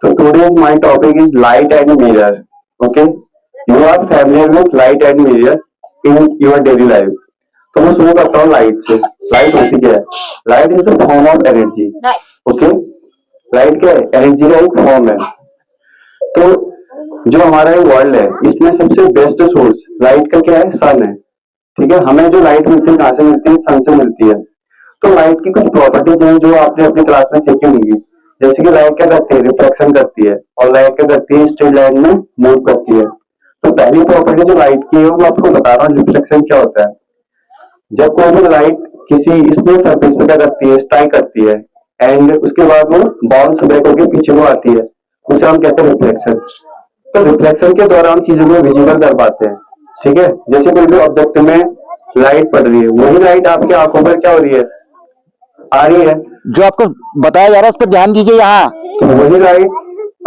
So today's my topic is light and mirror. Okay, you are familiar with light and mirror in your daily life. तो मैं शुरू करता हूँ light से। Light होती क्या है? Light is the form of energy. Okay, light क्या है? एनर्जी का एक फॉर्म है। तो जो हमारा ये वर्ल्ड है इसमें सबसे बेस्ट सोर्स लाइट का क्या है? सन है। ठीक है, हमें जो लाइट मिलती है कहाँ से मिलती है? सन से मिलती है। तो लाइट की कुछ प्रॉपर्टीज हैं जो आपने अपनी क्लास में सीखी होंगी। जैसे कि लाइट क्या करती है? रिफ्लेक्शन करती है। और लाइट क्या करती है? स्ट्रेट लाइन में मूव करती है। तो पहली प्रॉपर्टी जो लाइट की है वो आपको बता रहा हूँ, रिफ्लेक्शन क्या होता है। जब कोई भी लाइट किसी स्मूथ सरफेस पे क्या करती है? स्ट्राइक करती है एंड उसके बाद वो बाउंस बैक होकर पीछे को आती है, उसे हम कहते हैं रिफ्लेक्शन। तो रिफ्लेक्शन के द्वारा हम चीजों को विजिबल कर पाते हैं। ठीक है, जैसे कोई भी ऑब्जेक्ट में लाइट पड़ रही है, वही लाइट आपकी आंखों पर क्या हो रही है? आ रही है। जो आपको बताया जा रहा है उस पर ध्यान दीजिए। यहाँ तो वही लाइट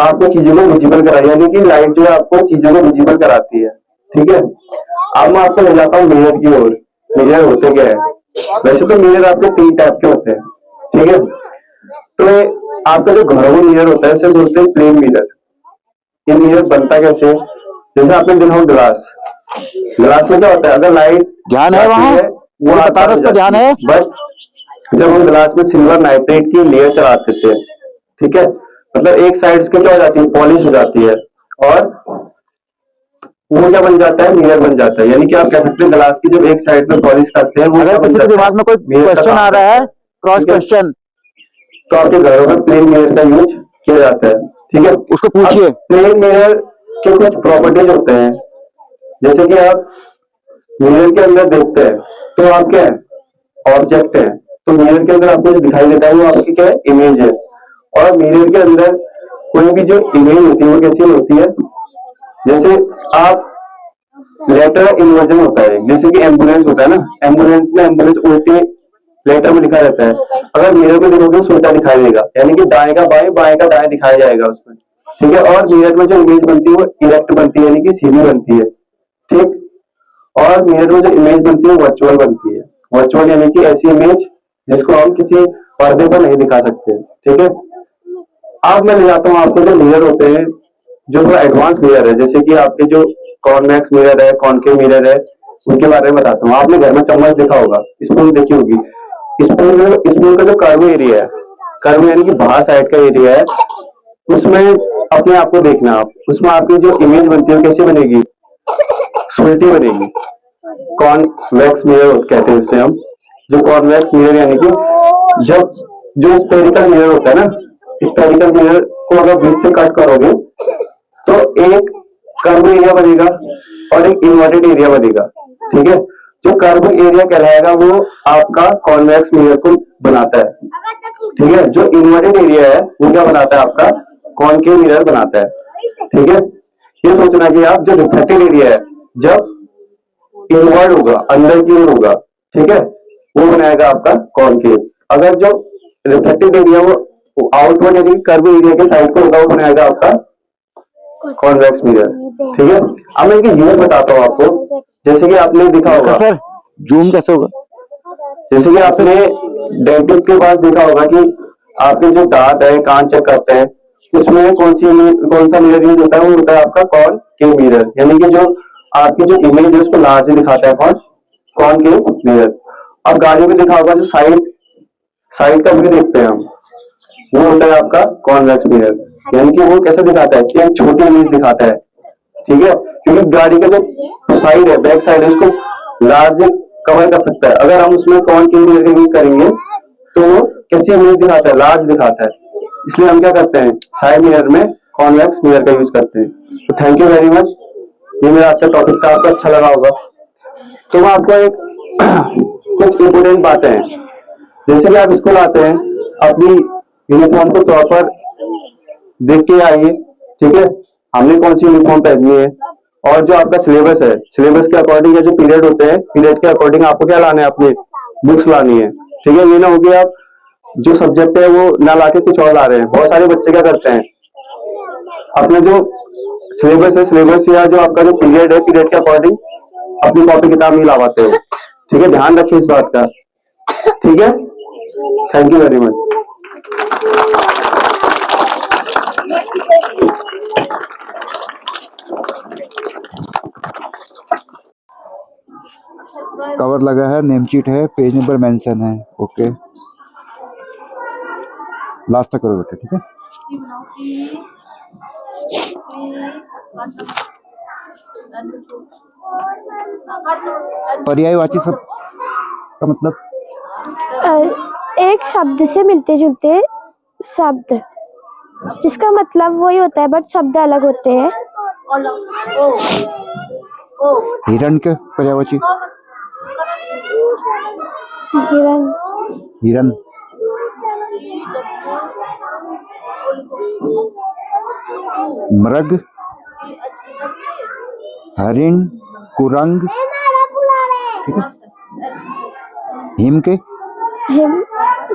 आपको चीजों को विजिबल कराई, यानी कि लाइट जो है आपको चीजों को विजिबल कराती है। ठीक है, अब मैं आपको ले जाता हूँ मिरर की ओर। मिरर होते क्या है? वैसे तो मिरर आपके 3 टाइप के होते हैं। ठीक है, तो आपका जो घरों में मिरर होता है उसे बोलते हैं प्लेन मिरर। ये मिरर बनता कैसे? जैसे आपने देखा हो ग्लास। ग्लास में क्या होता है? अगर लाइट ध्यान है वहाँ, वो बता रहा, उस पर ध्यान है। बट जब हम ग्लास में सिल्वर नाइट्रेट की लेयर चढ़ाते थे, ठीक है, मतलब एक साइड उसकी क्या हो जाती है? पॉलिश हो जाती है और वो क्या बन जाता है? मिरर बन जाता है। यानी कि आप कह सकते हैं ग्लास की जब एक साइड में पॉलिश करते हैं वो अगर किसी के दिमाग में कोई क्वेश्चन आ रहा है, क्रॉस क्वेश्चन, तो आपके घरों में प्लेन मिरर का यूज किया जाता है। ठीक है, उसको पूछिए। प्लेन मिरर के कुछ प्रॉपर्टीज होते हैं। जैसे कि आप मिरर के अंदर देखते हैं तो आप क्या है? ऑब्जेक्ट है। तो मिरर के अंदर आपको जो दिखाई देता है वो आपकी क्या है? इमेज है। और मिरर के अंदर कोई भी जो इमेज होती है वो कैसी होती है? जैसे आप लेटर इन्वर्जन होता है, जैसे कि एम्बुलेंस होता है ना, एम्बुलेंस में एम्बुलेंस उल्टे लेटर में लिखा रहता है। अगर मिरर में देखोगे तो उल्टा दिखाई देगा, यानी कि दाएं का बाएं बाएं का दाएं दिखाया जाएगा उसमें। ठीक है, और मिरर में जो इमेज बनती है वो इरेक्ट बनती है, यानी कि सीधी बनती है। ठीक, और मिरर में जो इमेज बनती है वर्चुअल बनती है। वर्चुअल यानी कि ऐसी इमेज जिसको हम किसी पर्दे पर नहीं दिखा सकते। ठीक है, अब मैं ले जाता हूँ आपको जो मिरर होते हैं, जो थोड़ा एडवांस मिरर है, जैसे कि आपके जो कॉन्वेक्स मिरर है, कॉनकेव मिरर है, उनके बारे में बताता हूँ। आपने घर में चम्मच देखा होगा, स्पून देखी होगी। स्पून का जो कर्व एरिया है, कर्व यानी कि बाहर साइड का एरिया है, उसमें अपने आप को देखना आप, उसमें आपकी जो इमेज बनती है कैसे बनेगी? सुलटी बनेगी। कॉन्वेक्स मिरर कहते हैं उसे हम। जो कॉन्वेक्स मिरर यानी कि जब जो स्पेरिकल मिरर होता है ना, स्पेरिकल मिरर को अगर बीच से कट करोगे तो एक कर्व एरिया बनेगा और एक इन्वर्टेड एरिया बनेगा। ठीक है, जो कर्व एरिया कहलाएगा वो आपका कॉन्वेक्स मिरर को बनाता है। ठीक है, जो इन्वर्टेड एरिया है वो क्या बनाता है? आपका कॉनकेव मिरर बनाता है। ठीक है, ये सोचना कि आप जो रिफ्लेक्टेड एरिया है जब इनवर्ड होगा, अंदर की ओर होगा, ठीक है, वो बनाएगा आपका कॉनकेव। अगर जो रिफ्लेक्टेड एरिया वो आउटवर्ड यानी कर्व एरिया के साइड को होगा, वो बनाएगा आपका कॉन्वेक्स मिरर। ठीक है, अब मैं इनके यूज बताता हूँ आपको। जैसे कि आपने देखा होगा, सर जूम कैसे होगा? जैसे कि आपने डेंटिस्ट के पास देखा होगा कि आपके जो दांत है, कान चेक करते हैं, उसमें कौन सा मिरर यूज होता है? वो होता है आपका कॉनकेव मिरर, यानी कि जो आपकी जो इमेज है उसको लार्ज दिखाता है कॉनकेव मिरर। अब गाड़ी में देखा होगा जो साइड साइड का व्यू देखते हैं हम, वो होता है आपका कॉन्वेक्स मिरर, यानी कि वो कैसे दिखाता है? कि एक छोटी इमेज दिखाता है। ठीक है, क्योंकि गाड़ी का जो साइड है, बैक साइड है, उसको लार्ज कवर कर सकता है। अगर हम उसमें कॉनकेव मिरर का यूज करेंगे तो वो कैसी इमेज दिखाता है? लार्ज दिखाता है। इसलिए हम क्या करते हैं? साइड मिरर में कॉन्वेक्स मिरर का यूज करते हैं। तो थैंक यू वेरी मच। ये मेरा आज का टॉपिक था, आपको अच्छा लगा होगा। तो मैं आपको एक कुछ इंपोर्टेंट बातें हैं। जैसे कि आप स्कूल आते हैं, अपनी यूनिफॉर्म को प्रॉपर देख के आइए। ठीक है, हमने कौन सी यूनिफॉर्म पहनी है, और जो आपका सिलेबस है, सिलेबस के अकॉर्डिंग या जो पीरियड होते हैं, पीरियड के अकॉर्डिंग आपको क्या लाना है? अपनी बुक्स लानी है। ठीक है, ये ना हो कि आप जो सब्जेक्ट है वो ना लाके कुछ और ला रहे हैं। बहुत सारे बच्चे क्या करते हैं, अपने जो सिलेबस है, सिलेबस या जो आपका जो पीरियड है, पीरियड के अकॉर्डिंग अपनी कॉपी किताब नहीं ला पाते हो। ठीक है, ध्यान रखिए इस बात का। ठीक है, thank you very much. Cover लगा है, नेम शीट है, पेज नंबर मेंशन है। ओके, लास्ट तक करो बेटा, ठीक है। पर्यायवाची शब्द का मतलब? एक शब्द से मिलते जुलते शब्द जिसका मतलब वही होता है बट शब्द अलग होते हैं। हिरण के पर्यायवाची? हिरण। हिरण। मृग, हरिण, कुरंग, ठीक है। हिम के?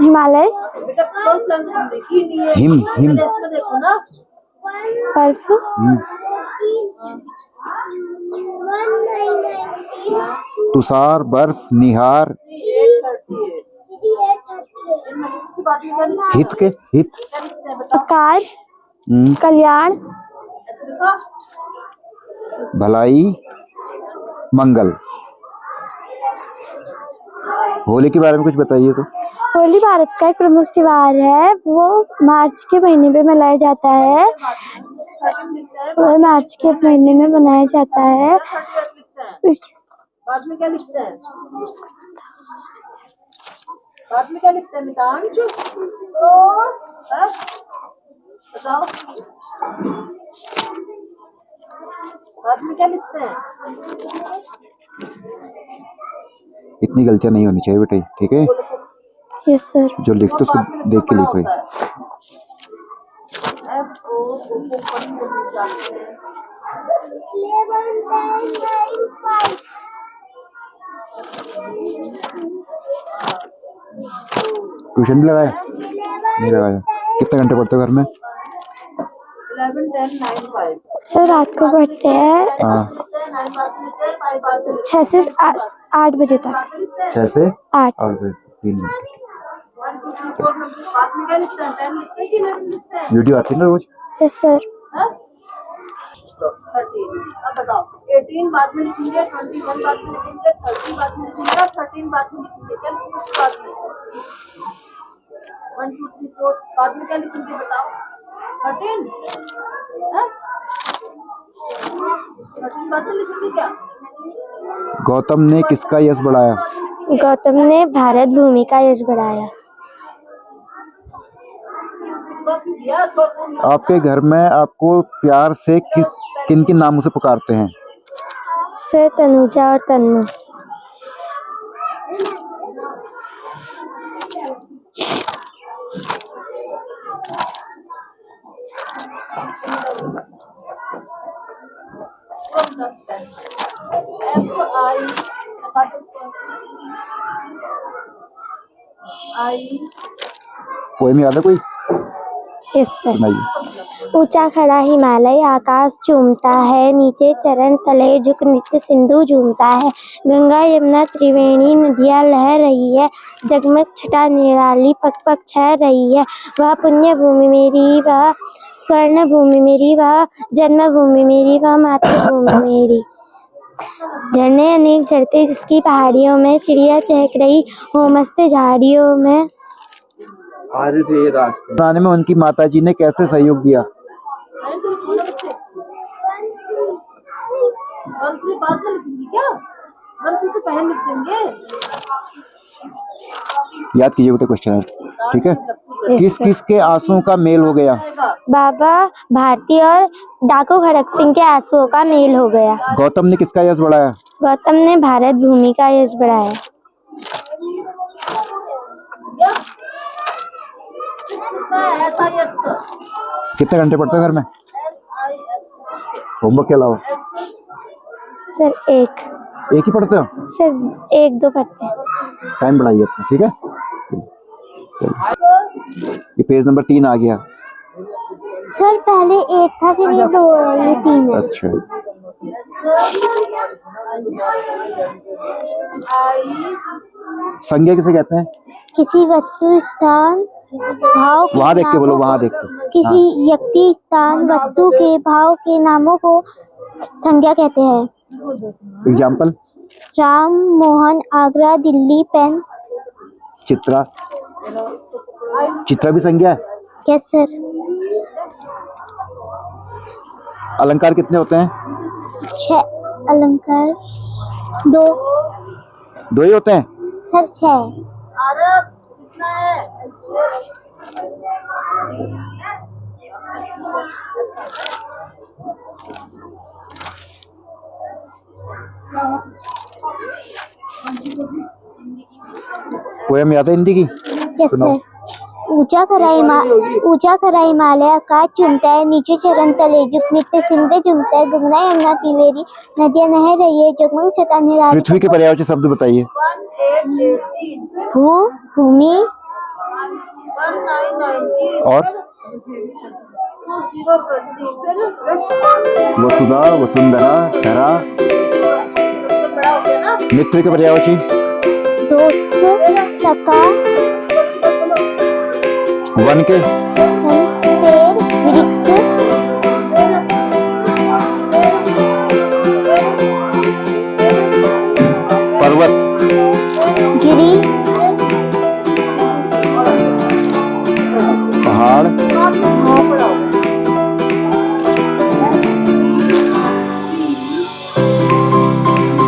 हिमालय। हिम हिम बर्फ। तुषार, बर्फ, निहार। हित के? हित? आकार, कल्याण, भलाई, मंगल। होली के बारे में कुछ बताइए तो। होली भारत का एक प्रमुख त्योहार है। वो मार्च के महीने में मनाया जाता है। वो मार्च के महीने में मनाया जाता है। बाद में क्या लिखते हैं? बाद में क्या लिखते हैं मितांश? बताओ, बाद में क्या लिखते हैं? इतनी गलतियां नहीं होनी चाहिए बेटा, ठीक है। Yes sir. जो लिखते उसको देख के लिखो। ट्यूशन भी लगाया? नहीं लगाया। कितने घंटे पढ़ते हो घर में? 11, 10, 9, 5। सर रात को पढ़ते हैं 6 से 8 बजे तक। 6 से 8। और 3 घंटे। बाद में क्या लिखते हैं? 10 लिखते हैं कि 11 लिखते हैं? वीडियो आती है ना रोज? Yes sir. 13। अब बताओ, 18 बाद में लिखेंगे, 21 बाद में लिखेंगे, 30 बाद में लिखेंगे, 13 बाद में लिखेंगे। क्या लिखेंगे उसके बाद में? 1, 2, 3, 4 बाद में क्या लिखेंगे बताओ? 13? 13 बाद में लिखेंगे क्या? गौतम ने किसका यश बढ़ाया? गौतम ने भारत भूमि का यश बढ़ाया। आपके घर में आपको प्यार से किन किन नामों से पुकारते हैं? सर तनुजा और तन्नू। पोएम याद है कोई? Yes sir. सुनाइए। ऊंचा खड़ा हिमालय आकाश चूमता है, नीचे चरण तले झुक नित्य सिंधु झूमता है। गंगा यमुना त्रिवेणी नदियां लह रही है, जगमग छटा निराली पक पक छह रही है। वह पुण्य भूमि मेरी, वह स्वर्ण भूमि मेरी, वह जन्मभूमि मेरी, वह मातृभूमि मेरी। झरने अनेक झरते जिसकी पहाड़ियों में, चिड़िया चहक रही हो मस्त झाड़ियों में। बनाने में उनकी माताजी ने कैसे सहयोग दिया? मंत्री बाद में लिखेंगे क्या? मंत्री तो पहले लिख देंगे। याद कीजिए बेटा क्वेश्चन, ठीक है। किस किस के आंसुओं का मेल हो गया? बाबा भारती और डाकू खड़क सिंह के आंसुओं का मेल हो गया। गौतम ने किसका यश बढ़ाया? गौतम ने भारत भूमि का यश बढ़ाया। कितने घंटे पढ़ते हो घर में होमवर्क के अलावा? सर एक ही पढ़ते हो? सर 1-2 पढ़ते हैं। टाइम बढ़ाइए अपना, ठीक है। ये पेज नंबर 3 आ गया। सर पहले 1 था, फिर ये 2 है, ये 3 है। अच्छा, संज्ञा किसे कहते हैं? किसी वस्तु स्थान भाव के वहां देख के बोलो, नामों वहां को- देख के। किसी व्यक्ति स्थान वस्तु के भाव के नामों को संज्ञा कहते हैं। एग्जाम्पल? राम मोहन आगरा दिल्ली पेन। चित्रा, चित्रा भी संज्ञा है। Yes sir. अलंकार कितने होते हैं? 6 अलंकार। 2 2 ही होते हैं। सर 6। आरब कितना है? पोयम याद है हिंदी की? यस सुनाओ। सर। ऊंचा खरा हिमालय आकाश चूमता है, नीचे चरण तले झुक नित्य सिंधु झूमता है, गंगा यमुना कावेरी नदियां नह रही है, जगमग छटा निराली। पृथ्वी के पर्यायवाची शब्द बताइए। 1818 भूमि 1919 और 20 पृथ्वी फिर वसुधा, वसुंधरा, धरा। उससे बड़ा हो गया ना। मित्र के पर्यायवाची। दोस्त सखा वन के। पेड़ वृक्ष पर्वत। गिरी पहाड़।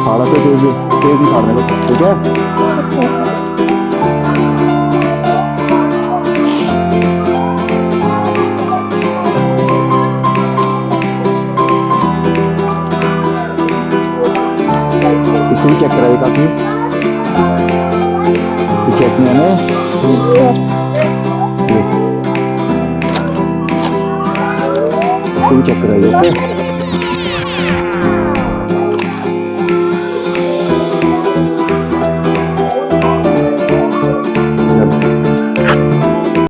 पहाड़ा पे तेज नहीं फाड़ने को, ठीक है। इसको भी चेक कराइए काफी। चेक में है इसको भी चेक कराइए, ओके।